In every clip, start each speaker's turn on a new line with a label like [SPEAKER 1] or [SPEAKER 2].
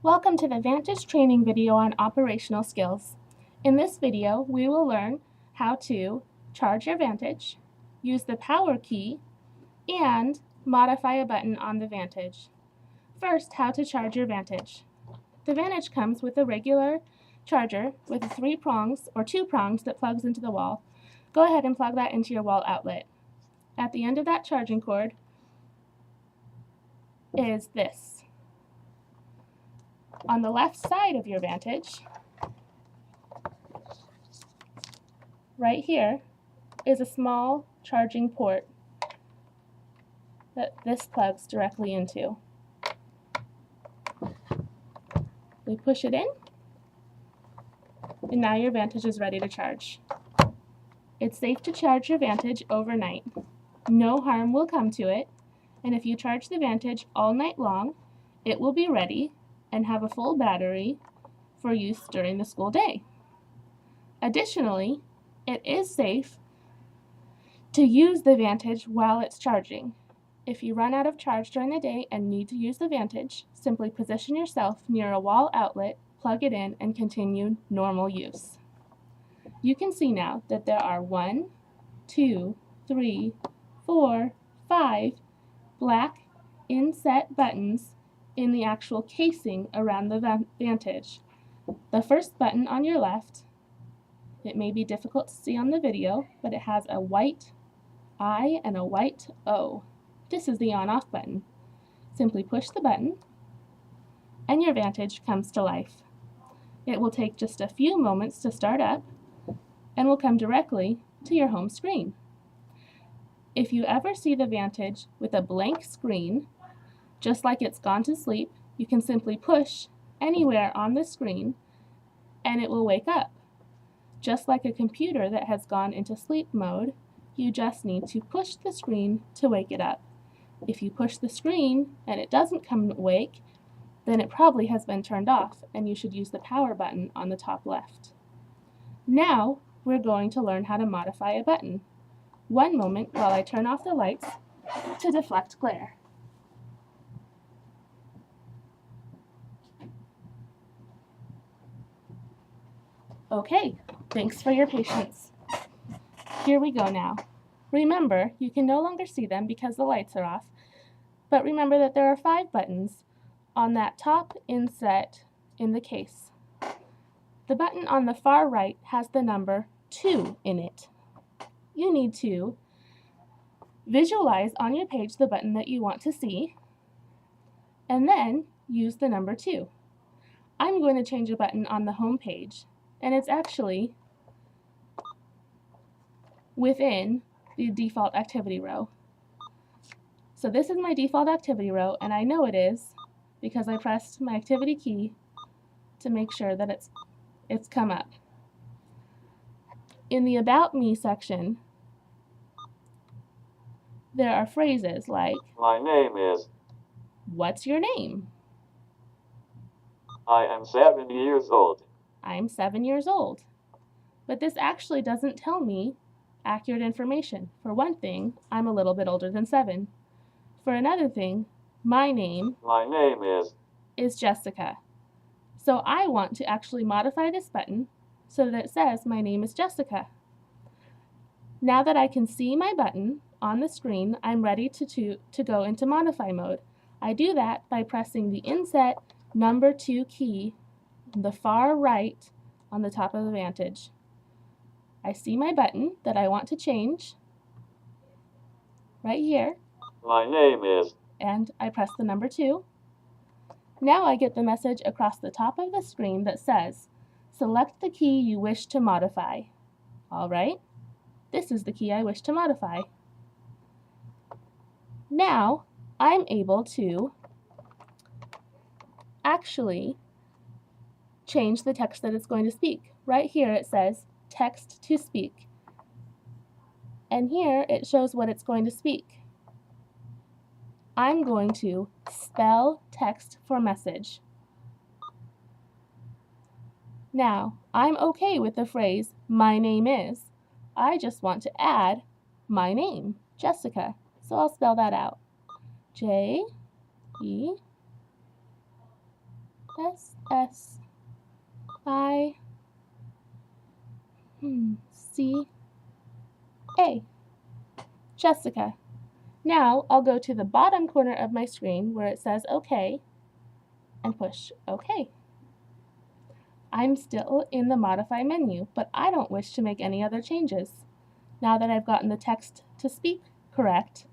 [SPEAKER 1] Welcome to the Vantage training video on operational skills. In this video, we will learn how to charge your Vantage, use the power key, and modify a button on the Vantage. First, how to charge your Vantage. The Vantage comes with a regular charger with 3 prongs or 2 prongs that plugs into the wall. Go ahead and plug that into your wall outlet. At the end of that charging cord is this. On the left side of your Vantage, right here, is a small charging port that this plugs directly into. We push it in, and now your Vantage is ready to charge. It's safe to charge your Vantage overnight. No harm will come to it, and if you charge the Vantage all night long, it will be ready and have a full battery for use during the school day. Additionally, it is safe to use the Vantage while it's charging. If you run out of charge during the day and need to use the Vantage, simply position yourself near a wall outlet, plug it in, and continue normal use. You can see now that there are 1, 2, 3, 4, 5 black inset buttons in the actual casing around the Vantage. The first button on your left, it may be difficult to see on the video, but it has a white I and a white O. This is the on-off button. Simply push the button, and your Vantage comes to life. It will take just a few moments to start up, and will come directly to your home screen. If you ever see the Vantage with a blank screen, just like it's gone to sleep, you can simply push anywhere on the screen and it will wake up. Just like a computer that has gone into sleep mode, you just need to push the screen to wake it up. If you push the screen and it doesn't come awake, then it probably has been turned off and you should use the power button on the top left. Now we're going to learn how to modify a button. One moment while I turn off the lights to deflect glare. Okay, thanks for your patience. Here we go now. Remember, you can no longer see them because the lights are off, but remember that there are 5 buttons on that top inset in the case. The button on the far right has the number 2 in it. You need to visualize on your page the button that you want to see, and then use the number 2. I'm going to change a button on the home page, and it's actually within the default activity row. So this is my default activity row, and I know it is because I pressed my activity key to make sure that it's come up. In the About Me section, there are phrases like,
[SPEAKER 2] My name is.
[SPEAKER 1] What's your name?
[SPEAKER 2] I am 7 years old.
[SPEAKER 1] I'm 7 years old. But this actually doesn't tell me accurate information. For one thing, I'm a little bit older than 7. For another thing, my name is Jessica. So I want to actually modify this button so that it says my name is Jessica. Now that I can see my button on the screen, I'm ready to go into modify mode. I do that by pressing the inset number 2 key, the far right on the top of the Vantage. I see my button that I want to change right here.
[SPEAKER 2] My name is.
[SPEAKER 1] And I press the number 2. Now I get the message across the top of the screen that says, select the key you wish to modify. All right, this is the key I wish to modify. Now I'm able to actually change the text that it's going to speak. Right here it says text to speak. And here it shows what it's going to speak. I'm going to spell text for message. Now, I'm okay with the phrase, my name is. I just want to add my name, Jessica. So I'll spell that out. J-E S-S-I-C-A. Jessica. Now I'll go to the bottom corner of my screen where it says OK and push OK. I'm still in the Modify menu, but I don't wish to make any other changes. Now that I've gotten the text to speak correct,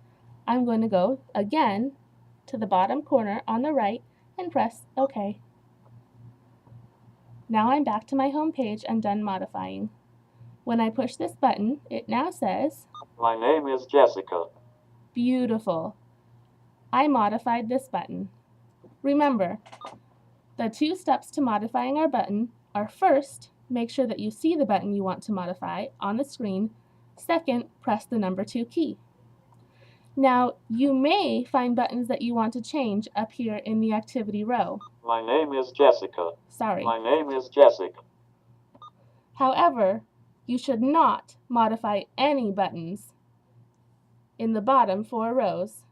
[SPEAKER 1] I'm going to go again to the bottom corner on the right and press OK. Now I'm back to my home page and done modifying. When I push this button, it now says,
[SPEAKER 2] My name is Jessica.
[SPEAKER 1] Beautiful. I modified this button. Remember, the 2 steps to modifying our button are: first, make sure that you see the button you want to modify on the screen. Second, press the number 2 key. Now, you may find buttons that you want to change up here in the activity row.
[SPEAKER 2] My name is Jessica.
[SPEAKER 1] Sorry.
[SPEAKER 2] My name is Jessica.
[SPEAKER 1] However, you should not modify any buttons in the bottom 4 rows,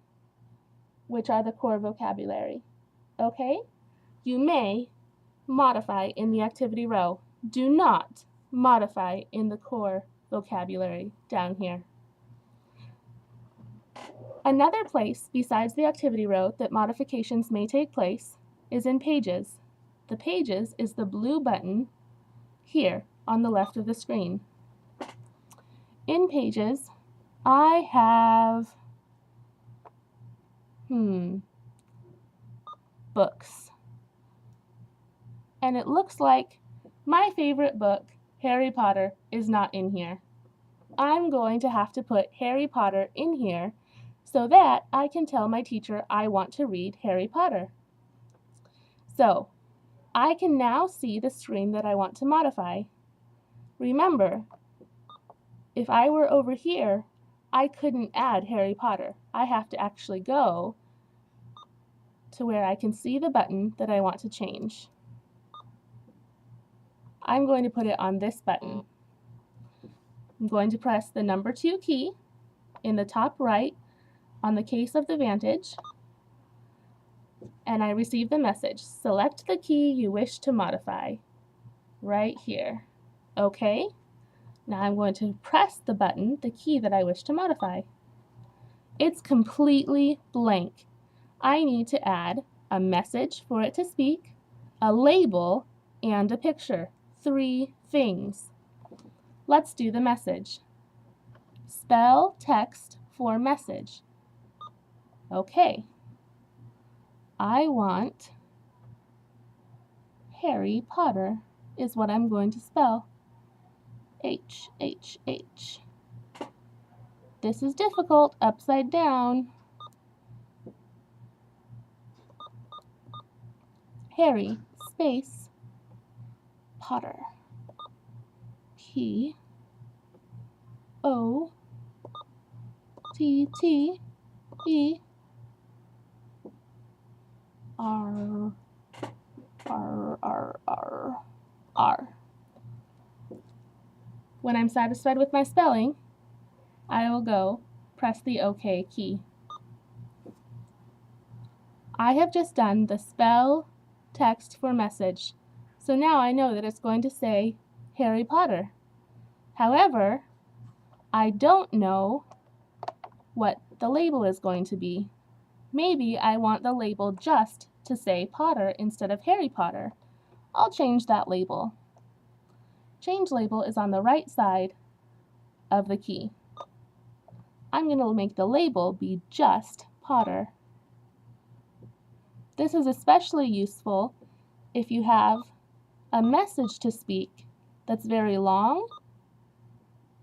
[SPEAKER 1] which are the core vocabulary. Okay? You may modify in the activity row. Do not modify in the core vocabulary down here. Another place besides the activity row that modifications may take place is in Pages. The Pages is the blue button here on the left of the screen. In Pages, I have books. And it looks like my favorite book, Harry Potter, is not in here. I'm going to have to put Harry Potter in here so that I can tell my teacher I want to read Harry Potter. So, I can now see the screen that I want to modify. Remember, if I were over here, I couldn't add Harry Potter. I have to actually go to where I can see the button that I want to change. I'm going to put it on this button. I'm going to press the number 2 key in the top right on the case of the Vantage, and I receive the message. Select the key you wish to modify right here. Okay? Now I'm going to press the button, the key that I wish to modify. It's completely blank. I need to add a message for it to speak, a label, and a picture. 3 things. Let's do the message. Spell text for message. Okay. I want Harry Potter is what I'm going to spell. H, H, H. This is difficult, upside down. Harry, space, Potter. P, O, T, T, E, R, R, R, R, R. When I'm satisfied with my spelling, I will go press the OK key. I have just done the spell text for message, so now I know that it's going to say Harry Potter. However, I don't know what the label is going to be. Maybe I want the label just to say Potter instead of Harry Potter. I'll change that label. Change label is on the right side of the key. I'm going to make the label be just Potter. This is especially useful if you have a message to speak that's very long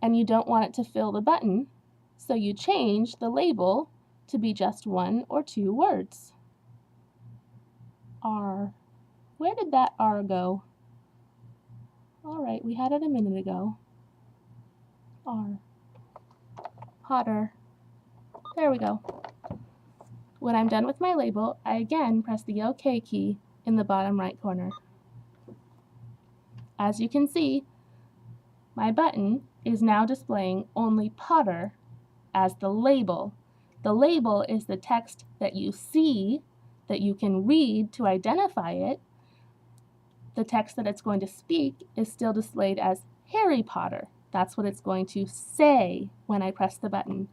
[SPEAKER 1] and you don't want it to fill the button, so you change the label to be just 1 or 2 words. R. Where did that R go? All right, we had it a minute ago. R. Potter. There we go. When I'm done with my label, I again press the OK key in the bottom right corner. As you can see, my button is now displaying only Potter as the label. The label is the text that you see, that you can read to identify it, the text that it's going to speak is still displayed as Harry Potter. That's what it's going to say when I press the button.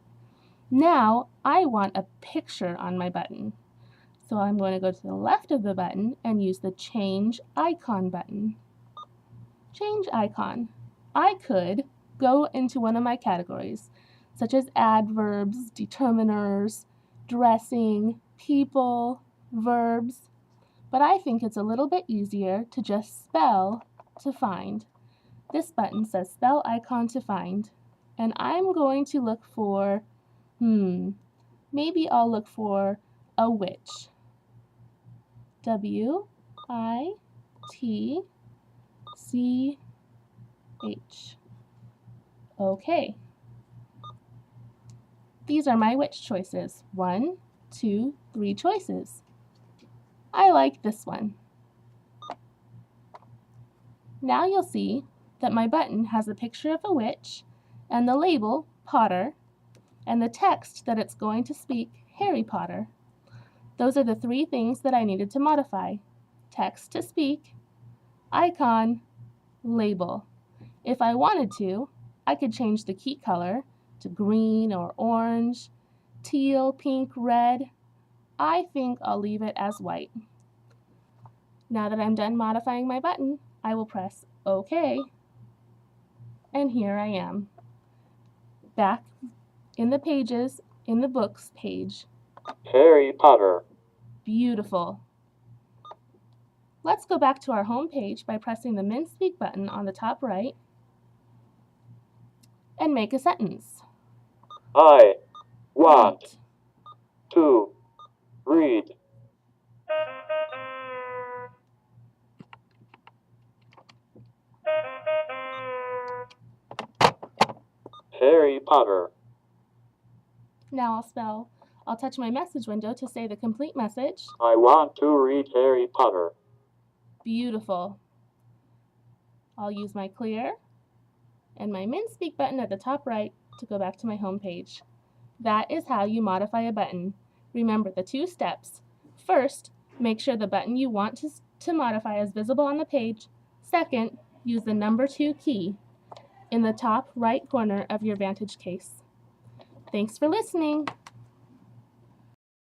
[SPEAKER 1] Now I want a picture on my button. So I'm going to go to the left of the button and use the Change Icon button. Change icon. I could go into one of my categories, such as adverbs, determiners, dressing, people, verbs, but I think it's a little bit easier to just spell to find. This button says spell icon to find, and I'm going to look for, maybe I'll look for a witch. W-I-T-C-H. Okay. These are my witch choices. 1, 2, 3 choices. I like this one. Now you'll see that my button has a picture of a witch and the label Potter and the text that it's going to speak Harry Potter. Those are the 3 things that I needed to modify. Text to speak, icon, label. If I wanted to, I could change the key color to green or orange, teal, pink, red. I think I'll leave it as white. Now that I'm done modifying my button, I will press OK, and here I am, back in the pages in the books page.
[SPEAKER 2] Harry Potter.
[SPEAKER 1] Beautiful. Let's go back to our home page by pressing the Min Speak button on the top right and make a sentence.
[SPEAKER 2] I want to read Harry Potter.
[SPEAKER 1] Now I'll touch my message window to say the complete message.
[SPEAKER 2] I want to read Harry Potter.
[SPEAKER 1] Beautiful. I'll use my clear and my Min Speak button at the top right to go back to my home page. That is how you modify a button. Remember the 2 steps. First, make sure the button you want to modify is visible on the page. Second, use the number 2 key in the top right corner of your Vantage case. Thanks for listening.